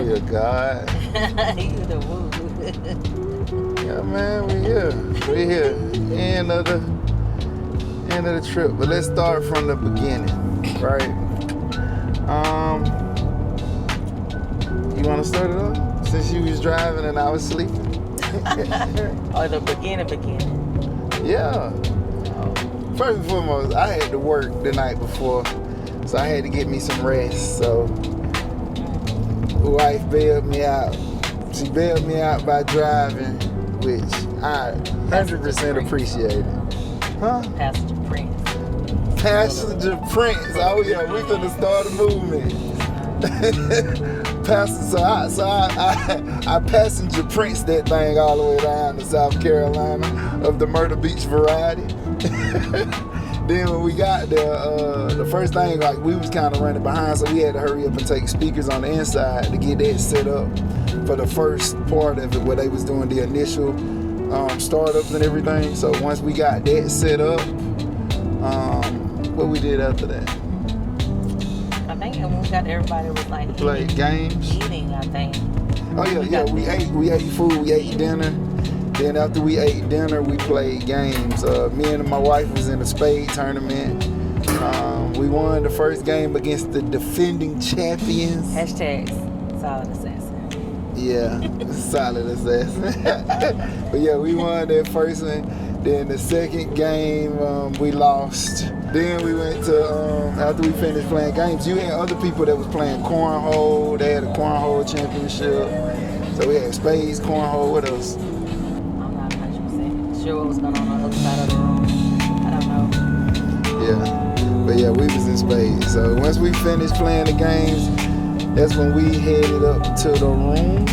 your God. You the woo. Yeah, man, we here. We here. End of the trip. But let's start from the beginning, right? You want to start it off? Since you was driving and I was sleeping? Or the beginning. Yeah. First and foremost, I had to work the night before, so I had to get me some rest. So, wife bailed me out. She bailed me out by driving, which I 100% appreciated. Huh? Passenger Prince. Passenger Prince. Oh yeah, we finna start a movement. So I passenger Prince that thing all the way down to South Carolina of the Myrtle Beach variety. Then when we got there, the first thing, like, we was kind of running behind, so we had to hurry up and take speakers on the inside to get that set up for the first part of it, where they was doing the initial startups and everything. So once we got that set up, what we did after that? I think when we got everybody was like Played games. Eating, I think. Oh yeah, we ate food, we ate dinner. Then after we ate dinner, we played games. Me and my wife was in a spade tournament. We won the first game against the defending champions. Hashtags Solid Assassin. Yeah, Solid Assassin. But yeah, we won that first one. Then the second game, we lost. Then we went to, after we finished playing games, you had other people that was playing cornhole. They had a cornhole championship. So we had spades, cornhole, what else? I'm not 100% sure what was going on the other side of the room. I don't know. Yeah, but yeah, we was in spades. So once we finished playing the games, that's when we headed up to the room.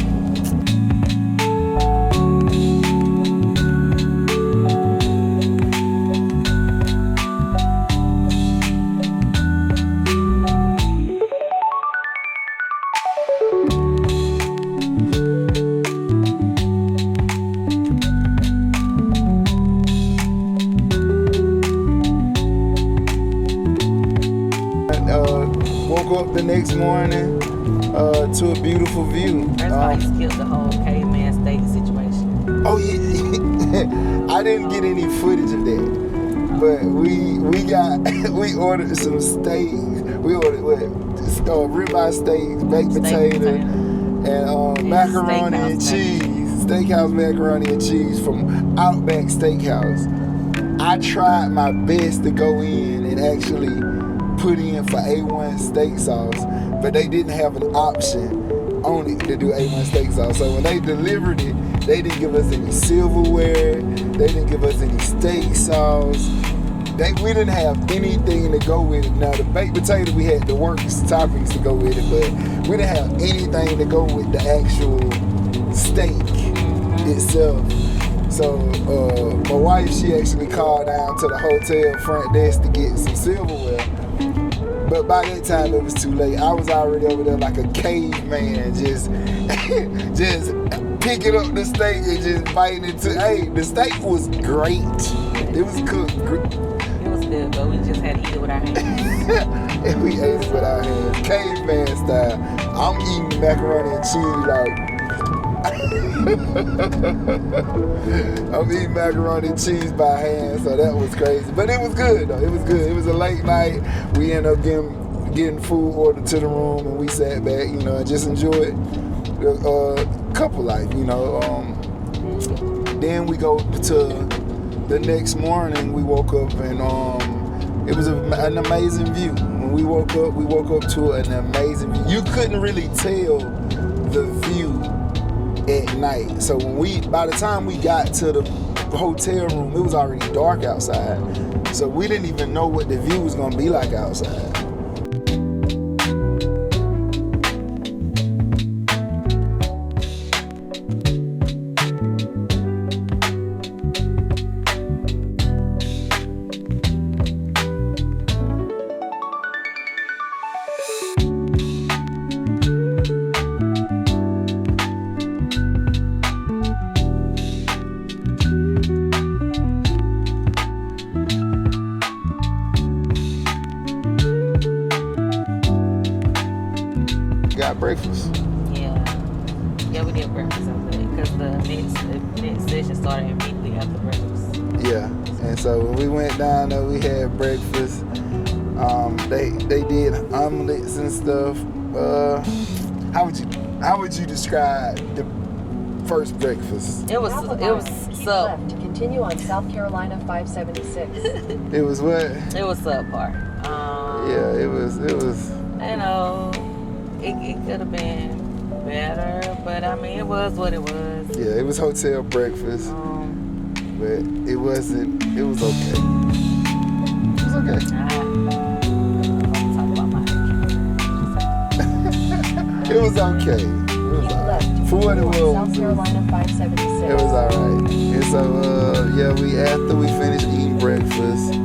Woke up the next morning to a beautiful view. First of all, you skipped the whole caveman steak situation. Oh yeah, I didn't get any footage of that, but we ordered some steak. We ordered ribeye steaks, baked potato, and macaroni and cheese. Steakhouse macaroni and cheese from Outback Steakhouse. I tried my best to go in and actually put in for A1 steak sauce, but they didn't have an option on it to do A1 steak sauce. So when they delivered it, they didn't give us any silverware, they didn't give us any steak sauce. We didn't have anything to go with it. Now the baked potato, we had the works toppings to go with it, but we didn't have anything to go with the actual steak itself. So my wife, she actually called down to the hotel front desk to get some silverware. But by that time, it was too late. I was already over there like a caveman, just picking up the steak and just biting into. Hey, the steak was great. It was cooked. It was good, but we just had to eat it with our hands. And we ate it with our hands, caveman style. I'm eating macaroni and cheese like. I'm eating macaroni and cheese by hand, so that was crazy. But it was good though. It was good. It was a late night. We ended up getting food ordered to the room, and we sat back, and just enjoyed couple life, Then we go to the next morning. We woke up and it was an amazing view. When we woke up to an amazing view. You couldn't really tell the view at night. So by the time we got to the hotel room, it was already dark outside. So we didn't even know what the view was gonna be like outside. Got breakfast. Yeah. Yeah, we did breakfast after that because the next session started immediately after breakfast. Yeah, and so when we went down there, we had breakfast. They did omelets and stuff. How would you describe the first breakfast? It was Keep sub. left to continue on South Carolina 576. It was what? It was subpar. Yeah, it was. You know, it could have been better, but I mean, it was what it was. Yeah, it was hotel breakfast, but it wasn't. It was okay. It was okay. I'll talk about my It was okay. It was Keep alright. left to For what it continue on South was, Carolina 576. it was alright. And so, yeah, after we finished eating breakfast.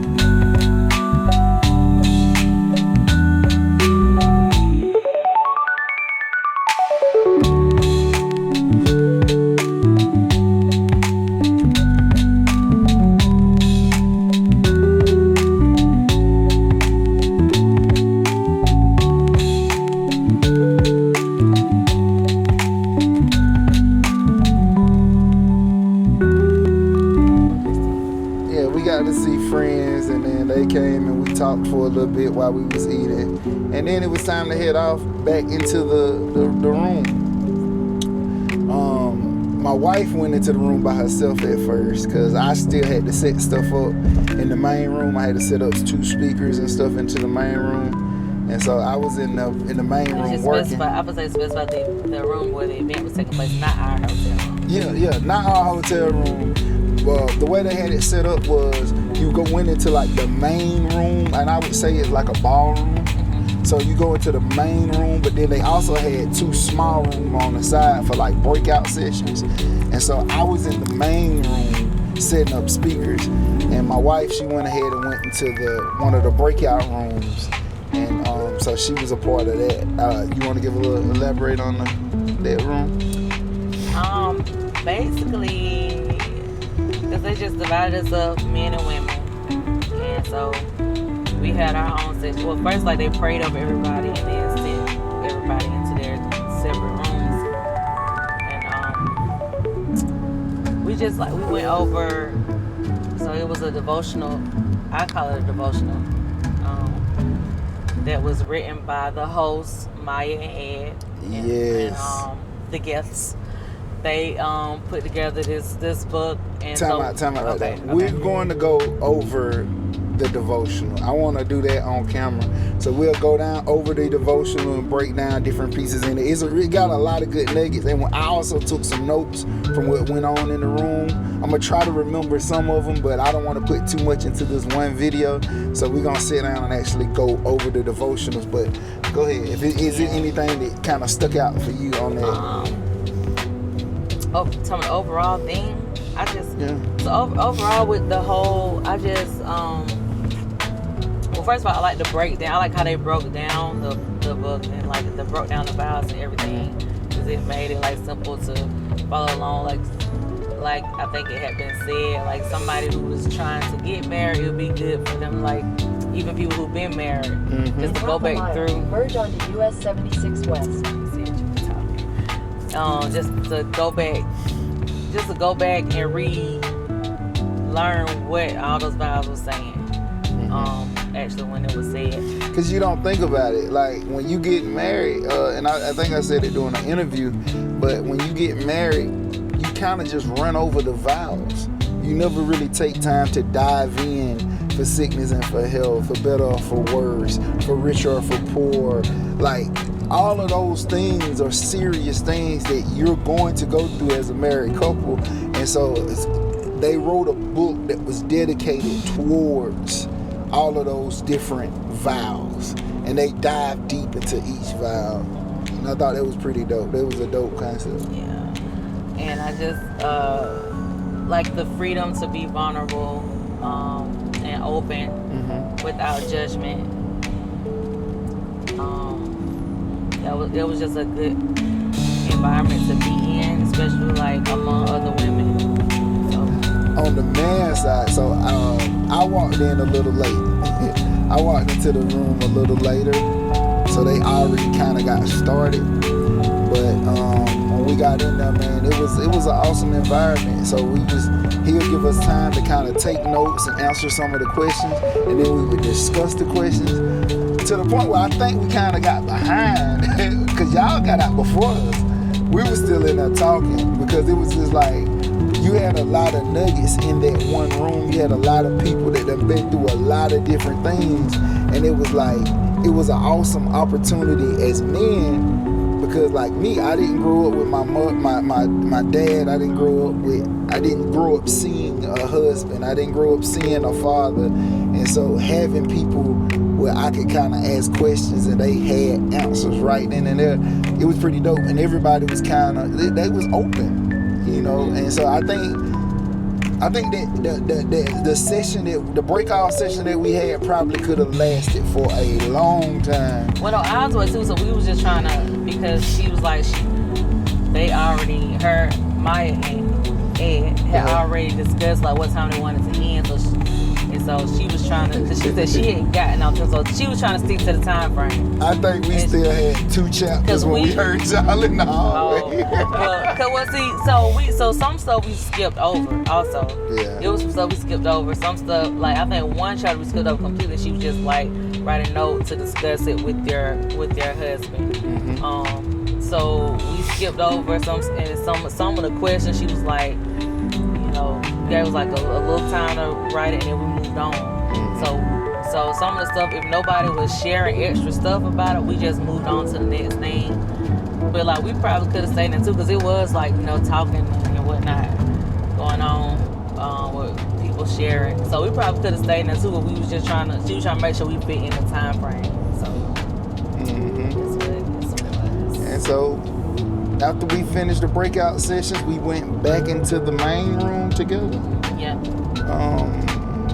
To see friends, and then they came and we talked for a little bit while we was eating, and then it was time to head off back into the room. My wife went into the room by herself at first because I still had to set stuff up in the main room. I had to set up 2 speakers and stuff into the main room, and so I was in the main room working. I would say specify the room where the event was taking place, not our hotel room. Yeah, not our hotel room. Well, the way they had it set up was you go into like the main room, and I would say it's like a ballroom. Mm-hmm. So you go into the main room, but then they also had 2 small rooms on the side for like breakout sessions. And so I was in the main room setting up speakers, and my wife, she went ahead and went into one of the breakout rooms, and so she was a part of that. You want to give a little elaborate on that room? Basically, because they just divided us up, men and women, and so we had our own section. Well, first, like, they prayed over everybody and then sent everybody into their separate rooms, and we went over. So it was a devotional. I call it a devotional. That was written by the hosts, Maya and Ed, Yes. and the guests. They put together this book. And Time out right there. We're going to go over the devotional. I want to do that on camera. So we'll go down over the devotional and break down different pieces in it. It got a lot of good nuggets. And I also took some notes from what went on in the room. I'm going to try to remember some of them, but I don't want to put too much into this one video. So we're going to sit down and actually go over the devotionals. But go ahead. Is it anything that kind of stuck out for you on that? Some of the overall thing, so overall with the whole, well, first of all, I like the breakdown. I like how they broke down the book, and like they broke down the vows and everything, because it made it like simple to follow along. Like I think it had been said, like somebody who was trying to get married, it would be good for them, like even people who've been married, just to go back through. Merge onto US 76 West. Just to go back and relearn what all those vows were saying. Actually, when it was said. Because you don't think about it. Like when you get married, and I think I said it during an interview, but when you get married, you kind of just run over the vows. You never really take time to dive in for sickness and for health, for better or for worse, for richer or for poor. Like, all of those things are serious things that you're going to go through as a married couple. And so they wrote a book that was dedicated towards all of those different vows. And they dived deep into each vow. And I thought that was pretty dope. That was a dope concept. Yeah. And I just like the freedom to be vulnerable and open without judgment. It was just a good environment to be in, especially like among other women. So. On the man side, so I walked in a little late. I walked into the room a little later, so they already kind of got started. But when we got in there, man, it was an awesome environment. So he'll give us time to kind of take notes and answer some of the questions, and then we would discuss the questions to the point where I think we kind of got behind because y'all got out before us. We were still in there talking because it was just like you had a lot of nuggets in that one room. You had a lot of people that have been through a lot of different things, and it was an awesome opportunity as men. Because like me, I didn't grow up with my dad. I didn't grow up seeing a husband. I didn't grow up seeing a father. And so having people where I could kind of ask questions and they had answers right then and there, it was pretty dope. And everybody was they was open, you know. And so I think that the session, the breakout session that we had probably could have lasted for a long time. Well, no, ours was too. So we was just trying to, because she was like, Maya and Ed had already discussed like what time they wanted to end. So she was trying to, because she said she had gotten out, so she was trying to stick to the time frame. I think we still had 2 chapters when we heard y'all in the hallway. So some stuff we skipped over also. Yeah. It was some stuff we skipped over. Some stuff, like I think one chapter we skipped over completely. She was just like write a note to discuss it with their husband. Mm-hmm. So we skipped over some of the questions. She was like, you know, gave us like a little time to write it, and then we moved on. So some of the stuff, if nobody was sharing extra stuff about it, we just moved on to the next thing. But like we probably could have stayed in too, because it was like, you know, talking and whatnot going on with people sharing. So we probably could have stayed in there too, but she was trying to make sure we fit in the time frame. So that's what it was. And so after we finished the breakout sessions, we went back into the main room together. Yeah.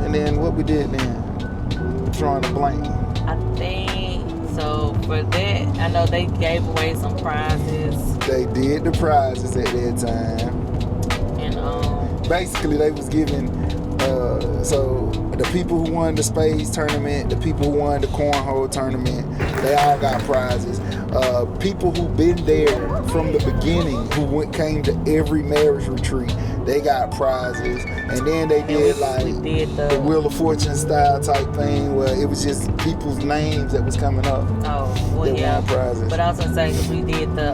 And then what we did then? I'm trying to blank. I think so. For that, I know they gave away some prizes. They did the prizes at that time. And basically they was giving so the people who won the spades tournament, the people who won the cornhole tournament, they all got prizes. People who been there from the beginning, who came to every marriage retreat, they got prizes. And then they did the Wheel of Fortune style type thing where it was just people's names that was coming up. Oh, well, yeah. Won prizes. But I was gonna say, because we did the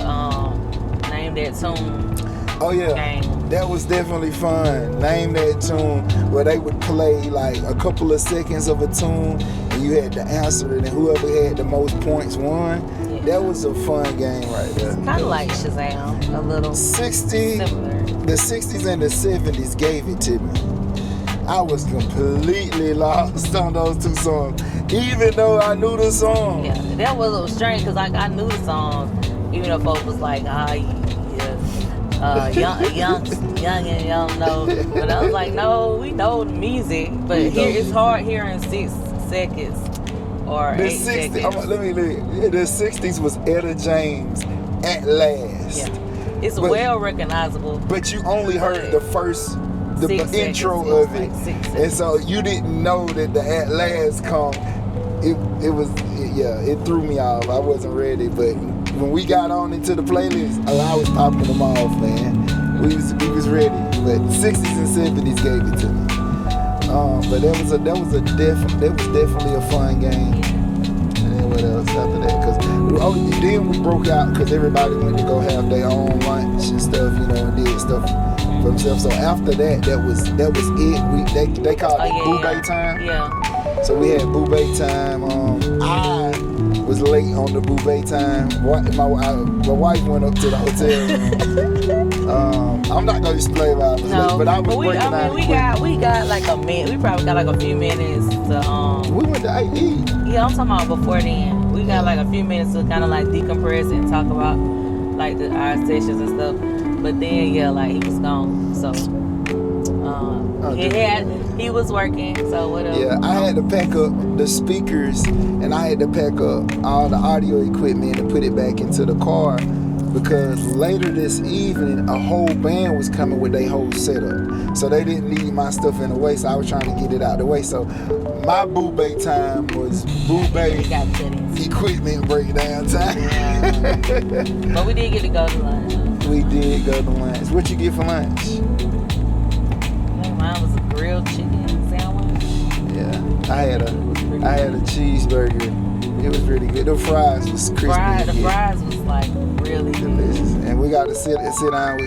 Name That Tune. Oh yeah, game. That was definitely fun. Name That Tune, where they would play like a couple of seconds of a tune, and you had to answer it, and whoever had the most points won. Yeah. That was a fun game right there. It's kind of like Shazam, a little similar. The 60s and the 70s gave it to me. I was completely lost on those 2 songs, even though I knew the song. Yeah, that was a little strange because like I knew the songs, even though folks was like, young and young, no. But I was like, no, we know the music, but it's hard hearing 6 seconds or 8 seconds. The 60s was Etta James at last. Yeah. It's well recognizable. But you only heard the first, the intro of it. Like and so you didn't know that the at last come. It threw me off. I wasn't ready, but when we got on into the playlist, I was popping them off, man. We was ready, but 60s and 70s gave it to me. But that was definitely a fun game. And then what else after that? Then we broke out because everybody went to go have their own lunch and stuff, you know, and did stuff for themselves. So after that was it. They called it Boobay time. Yeah. So we had Boobay time. I was late on the Boobay time. My wife went up to the hotel room. I'm not gonna explain why I was late, but I was breaking out. We got like a minute. We probably got like a few minutes to We went to eat. Yeah, I'm talking about before then. We got like a few minutes to kind of like decompress and talk about like our sessions and stuff. But then like he was gone. So he was working. So whatever. Yeah, I had to pack up the speakers and I had to pack up all the audio equipment and put it back into the car because later this evening a whole band was coming with their whole setup. So they didn't need my stuff in the way, so I was trying to get it out of the way. So my Boobay time was Boobay equipment breakdown time. Yeah. But we did get to go to lunch. We did go to lunch. What you get for lunch? I think mine was a grilled chicken sandwich. Yeah, I had a cheeseburger. It was really good. The fries was crispy. The fries was like really delicious. good. And we got to sit down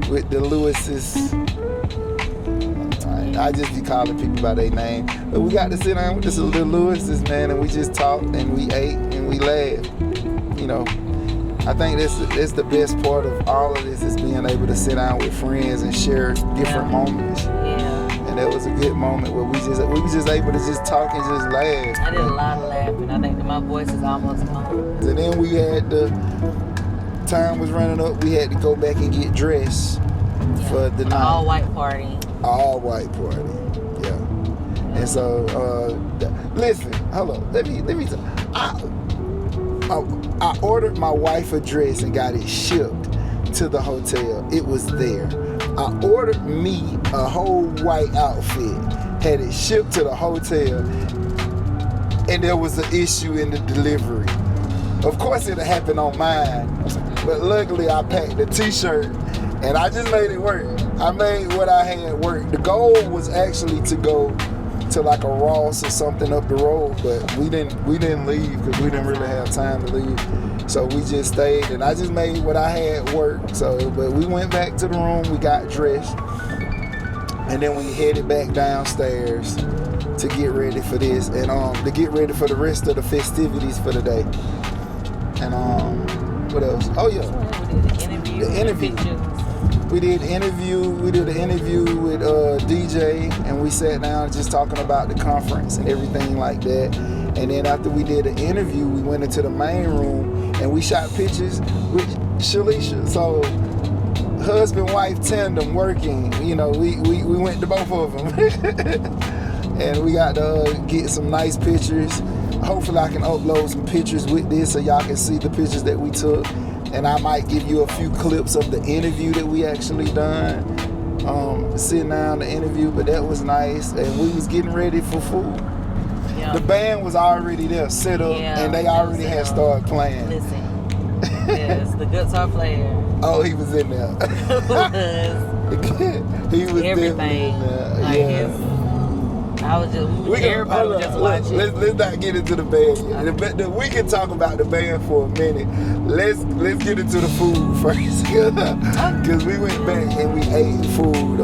with the Lewis's. I just be calling people by their name, but we got to sit down with the Lewis's, man, and we just talked and we ate and we laughed. You know, I think that's the best part of all of this is being able to sit down with friends and share different moments. Yeah. And that was a good moment where we was just able to just talk and just laugh. I did a lot of laughing. I think that my voice is almost gone. And then we had time was running up. We had to go back and get dressed for the night. All white party. All white party. Yeah. And so, listen, hold on. Let me. I ordered my wife a dress and got it shipped to the hotel. It was there. I ordered me a whole white outfit, had it shipped to the hotel, and there was an issue in the delivery. Of course, it happened on mine, but luckily I packed the t-shirt and I just made it work. I made what I had work. The goal was actually to go to like a Ross or something up the road, but we didn't leave because we didn't really have time to leave. So we just stayed and I just made what I had work. So, but we went back to the room, we got dressed, and then we headed back downstairs to get ready for this and to get ready for the rest of the festivities for the day. And what else? Oh yeah, the interview. We did an interview with DJ, and we sat down just talking about the conference and everything like that. And then after we did the interview, we went into the main room and we shot pictures with Shalisha. So husband wife tandem working. You know, we went to both of them, and we got to get some nice pictures. Hopefully I can upload some pictures with this so y'all can see the pictures that we took. And I might give you a few clips of the interview that we actually done. Sitting down the interview, but that was nice. And we was getting ready for food. Yeah. The band was already there, set up, and they already had started playing. Listen, yes, the guitar player. Oh, he was in there. He was everything. In there. Like yeah. Everybody was just watching. Let's not get into the band yet. We can talk about the band for a minute. Let's get into the food first. Because we went back and we ate food.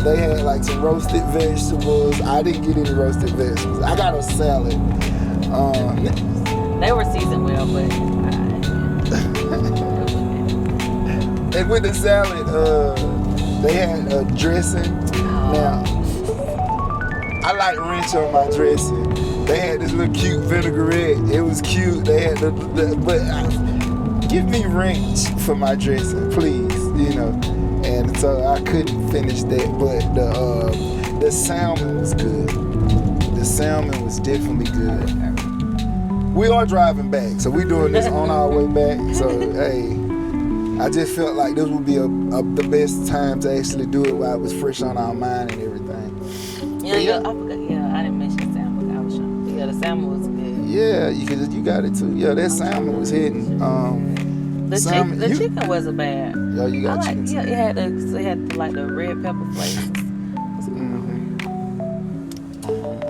They had like some roasted vegetables. I didn't get any roasted vegetables. I got a salad. They were seasoned well, but and with the salad, they had a dressing. Now, I like ranch on my dressing. They had this little cute vinaigrette. It was cute. They had give me ranch for my dressing, please. You know. And so I couldn't finish that, but the salmon was good. The salmon was definitely good. We are driving back, so we're doing this on our way back. So hey, I just felt like this would be the best time to actually do it while it was fresh on our mind and everything. I forgot. Yeah, I didn't mention salmon. I was trying. Yeah, the salmon was good. Yeah, you got it too. Yeah, that salmon was hitting. The chicken wasn't bad. Oh, you got chicken. Yeah, it had like the red pepper flakes.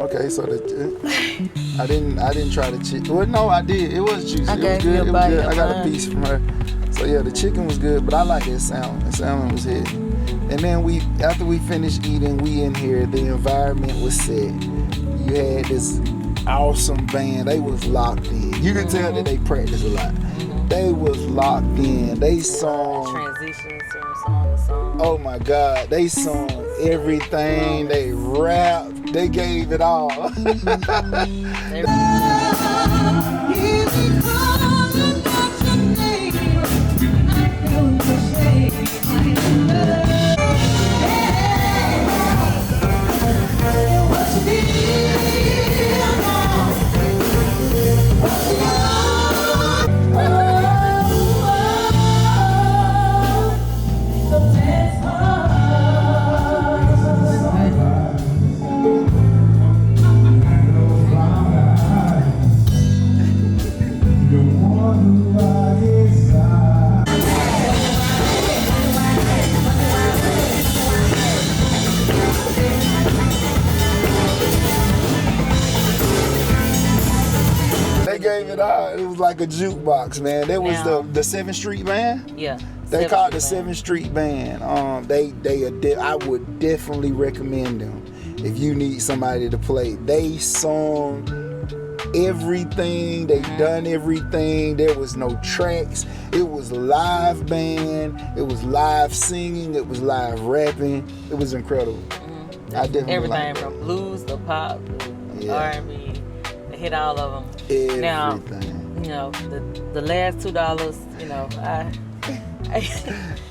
Okay, so I didn't try the chicken. Well, no, I did. It was juicy. It was good. It was good. I got a piece from her. So yeah, the chicken was good, but I like that salmon. The salmon was hitting. And then after we finished eating, we in here. The environment was set. You had this awesome band. They was locked in. You can tell that they practiced a lot. They was locked in. They sung transitions from song to song. Oh my God, they sung everything. They rapped. They gave it all. gave it out. It was like a jukebox, man. That was Now- the 7th Street Band. Yeah. They 7th called the Street 7th Street Band. I would definitely recommend them if you need somebody to play. They sung everything. They done everything. There was no tracks. It was live band. It was live singing. It was live rapping. It was incredible. Mhm. I definitely Everything like from blues to pop to Yeah. R&B. They hit all of them. Everything. Now, you know, the last $2, you know,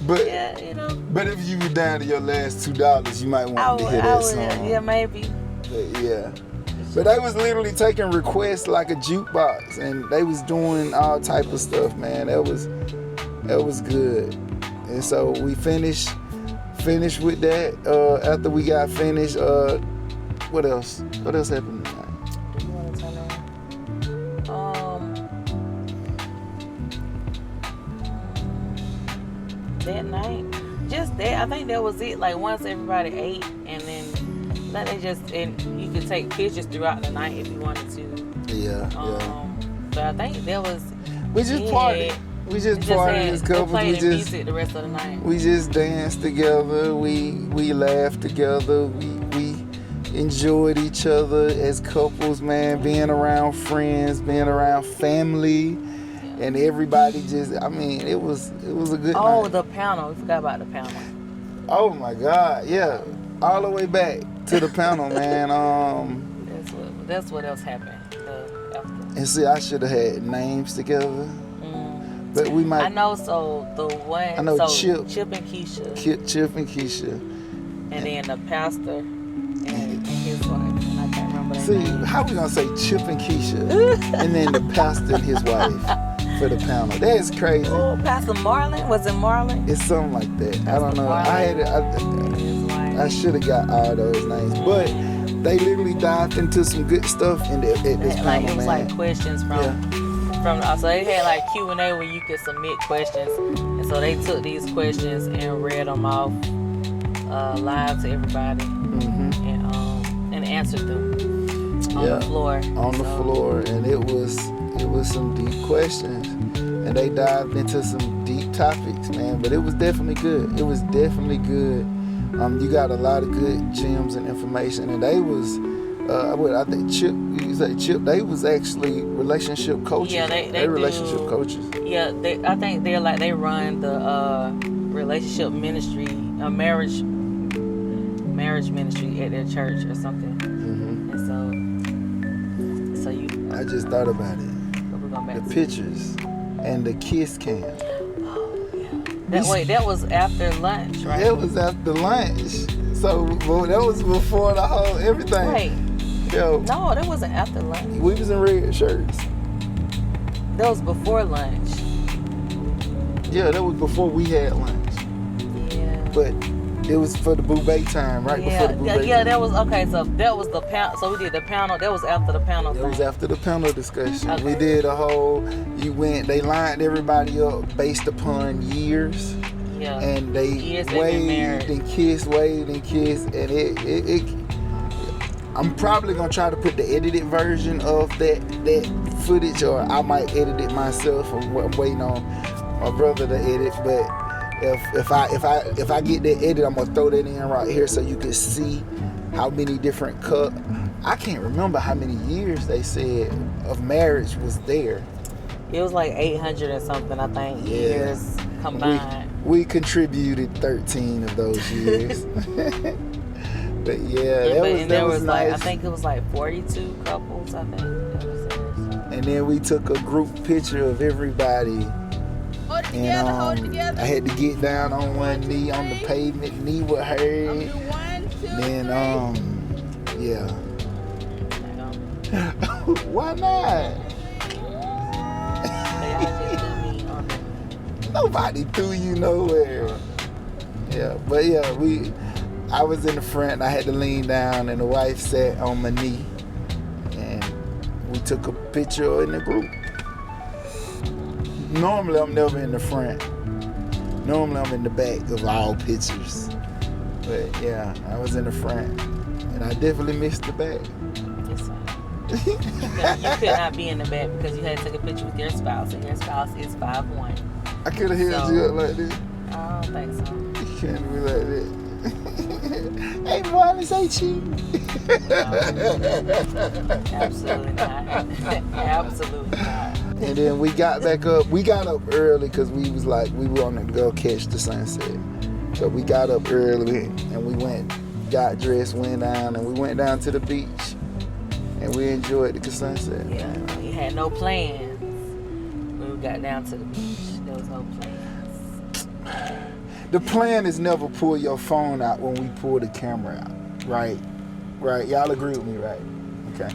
but yeah, you know, but if you were down to your last $2, you might I want to would, hear I that would, song. yeah, maybe. But yeah. But they was literally taking requests like a jukebox, and they was doing all type of stuff, man. That was good. And so we finished with that. After we got finished, what else? What else happened tonight? You want to turn on? That night, just that. I think that was it. Like once everybody ate, and then like and you could take pictures throughout the night if you wanted to. Yeah. But I think that was. We just it. partied. We just partied as They couples. played We the just music the rest of the night. we just danced together. We laughed together. We enjoyed each other as couples, man. Being around friends, being around family, and everybody just. I mean, it was a good Oh, night. the panel. We forgot about the panel. Oh my God, yeah, all the way back to the panel, man. That's what else happened. After. And see, I should have had names together, but we I might. know. So the one. I know so Chip. and Keisha, Chip and Keisha. and then the pastor and his wife. And I can't remember their See, name. how we gonna say Chip and Keisha, and then the pastor and his wife for the panel? That is crazy. Oh, Pastor Marlon. Was it Marlon? It's something like that. I don't know. Marlon. I had it. His wife. I should have got all those names, but they literally dived into some good stuff at this panel, Like it was man. like questions from. So they had like Q&A where you could submit questions, and so they took these questions and read them off live to everybody, and answered them on the floor. On the floor, and it was some deep questions, and they dived into some deep topics, man. But it was definitely good. It was definitely good. You got a lot of good gems and information, and they was. I think Chip. You say Chip? They was actually relationship coaches. Yeah, they relationship do. coaches. Yeah, I think they run the relationship ministry, marriage ministry at their church or something. And so you. I just thought about it. We're going back The to pictures and the kiss cam. that was after lunch, right? It was after lunch. So that was before the whole everything. Wait, Yo, no, that wasn't after lunch. we was in red shirts. That was before lunch. Yeah, that was before we had lunch. Yeah. But it was for the boubet time, right before the boubet yeah, time. that was okay. So that was the panel. So we did the panel. That was after the panel. It was thing. after the panel discussion. Okay. We did a whole, they lined everybody up based upon years. Yeah. And they Years they've been married. waved and kissed. And it I'm probably going to try to put the edited version of that footage, or I might edit it myself. I'm waiting on my brother to edit, but if I get that edit, I'm gonna throw that in right here so you can see how many different I can't remember how many years they said of marriage was there. It was like 800 and something, I think, years combined. We contributed 13 of those years. But yeah, that was nice. I think it was like 42 couples, I think. That was there, so. And then we took a group picture of everybody. Hold it together. I had to get down on one knee on the pavement, knee with her. Then, yeah. Why not? Nobody threw you nowhere. Yeah, but yeah, I was in the front. I had to lean down, and the wife sat on my knee, and we took a picture in the group. Normally, I'm never in the front. Normally, I'm in the back of all pictures. But yeah, I was in the front, and I definitely missed the back. It's fine. You could not be in the back because you had to take a picture with your spouse, and your spouse is 5'1". I could have held So- you up like this. I don't think so. You can't be like that. Hey, Marvin, say cheese. Absolutely not. Absolutely not. And then we got back up. We got up early because we was like, we wanted to go catch the sunset. So we got up early and we went, got dressed, went down, and we went down to the beach. And we enjoyed the sunset. Yeah, we had no plans when we got down to the beach. There was no plans. The plan is never pull your phone out when we pull the camera out, right? Right, y'all agree with me, right? Okay.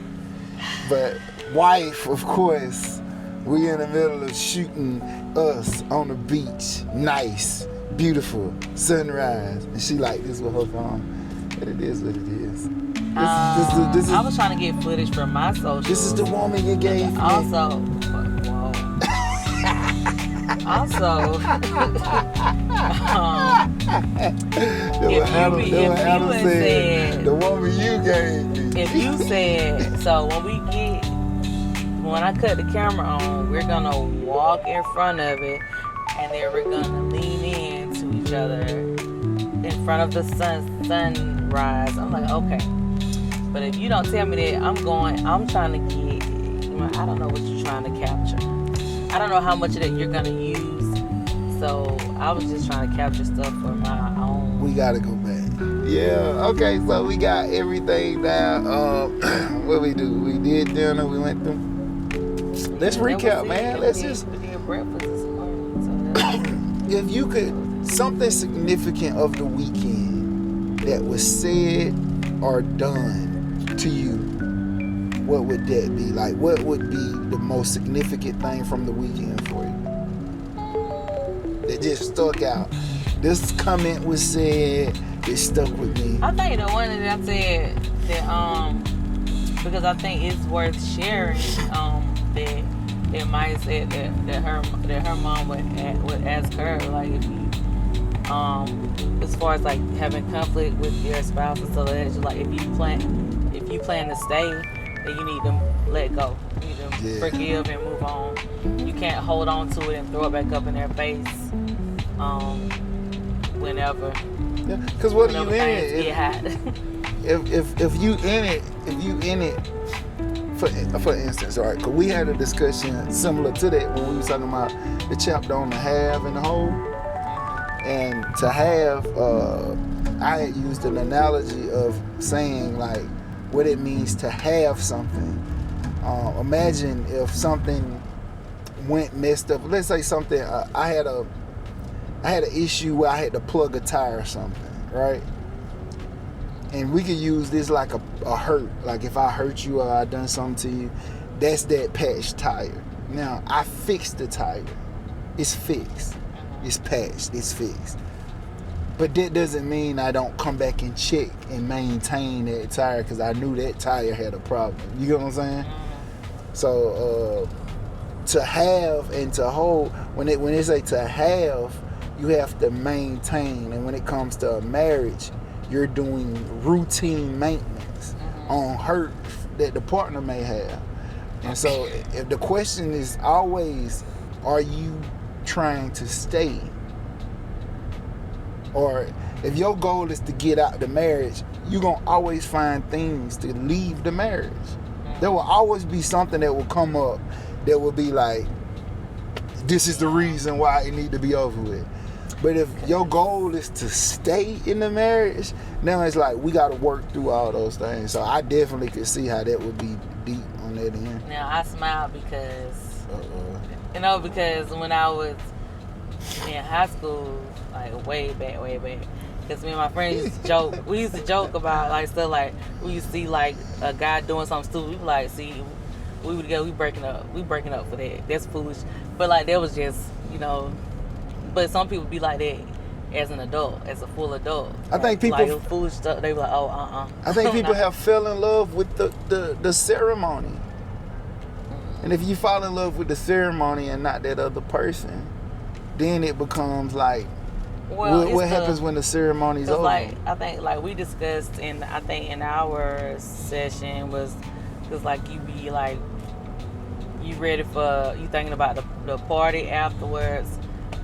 But wife, of course, we in the middle of shooting us on the beach, nice, beautiful, sunrise, and she like this with her phone. But it is what it is. This I was trying to get footage from my socials. This is the woman you gave me. Also, whoa. Also, Adam said, the woman you gave me. if you said, so when I cut the camera on, we're gonna walk in front of it, and then we're gonna lean in to each other in front of the sunrise. I'm like, okay. But if you don't tell me that, I'm trying to get, I don't know what you're trying to capture. I don't know how much of that you're gonna use. So I was just trying to capture stuff for my own. We gotta go back. Yeah, okay, so we got everything down. What we do? We did dinner, we went through. Let's recap, man. Let's just. We did breakfast this morning. So that's If you could, something significant of the weekend that was said or done to you, what would that be? Like, what would be the most significant thing from the weekend for you? That just stuck out. This comment was said, it stuck with me. I think the one that I said that because I think it's worth sharing that Maya said that her mom would ask her, like, if you as far as like having conflict with your spouse and so that, like, if you plan to stay, then you need to let go. You need to forgive and move on. You can't hold on to it and throw it back up in their face whenever. Yeah, because what are you in it? Get hot. If you in it, for instance, all right, because we had a discussion similar to that when we were talking about the chapter on the have and the whole. And to have, I had used an analogy of saying like what it means to have something. Imagine if something went messed up. Let's say something. I had an issue where I had to plug a tire or something, right? And we could use this like a hurt. Like if I hurt you or I done something to you, that's that patched tire. Now I fixed the tire. It's fixed. It's patched. It's fixed. But that doesn't mean I don't come back and check and maintain that tire because I knew that tire had a problem. You get what I'm saying? So to have and to hold, when they say to have, you have to maintain. And when it comes to a marriage, you're doing routine maintenance on hurt that the partner may have. And so if the question is always, are you trying to stay? Or if your goal is to get out the marriage, you're going to always find things to leave the marriage. There will always be something that will come up that will be like, this is the reason why it need to be over with. But if your goal is to stay in the marriage, now it's like we got to work through all those things. So I definitely could see how that would be deep on that end. Now I smile because because when I was in high school, like way back, because me and my friends used to joke. We used to joke about like stuff like we used to see like a guy doing something stupid. We be like, see, we were together, we breaking up for that. That's foolish. But like that was just, But some people be like that as an adult, as a full adult. I think people like foolish stuff. They be like, I think people have fell in love with the ceremony. And if you fall in love with the ceremony and not that other person, then it becomes like, what happens when the ceremony's over? Like I think like we discussed in our session was Cause like you be like, you ready for, you thinking about the party afterwards,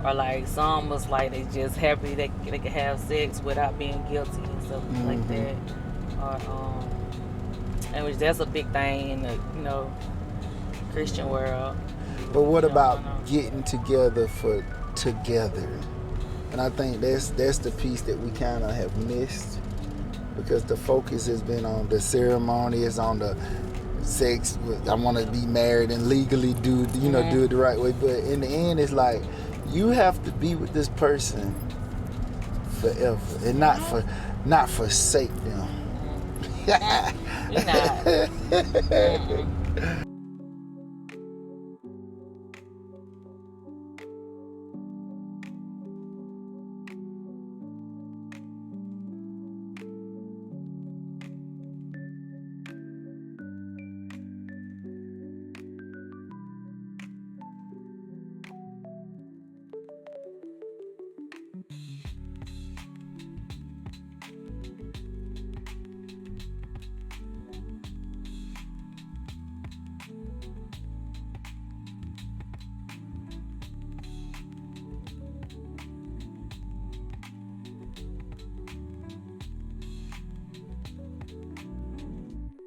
or like some was like they just happy they can have sex without being guilty and stuff like that, or and which that's a big thing in the Christian world. But what You know, I about know. getting together for together? And I think that's the piece that we kind of have missed, because the focus has been on the ceremony, it's on the sex. I want to be married and legally do it the right way. But in the end, it's like you have to be with this person forever, and not forsake them. You're not.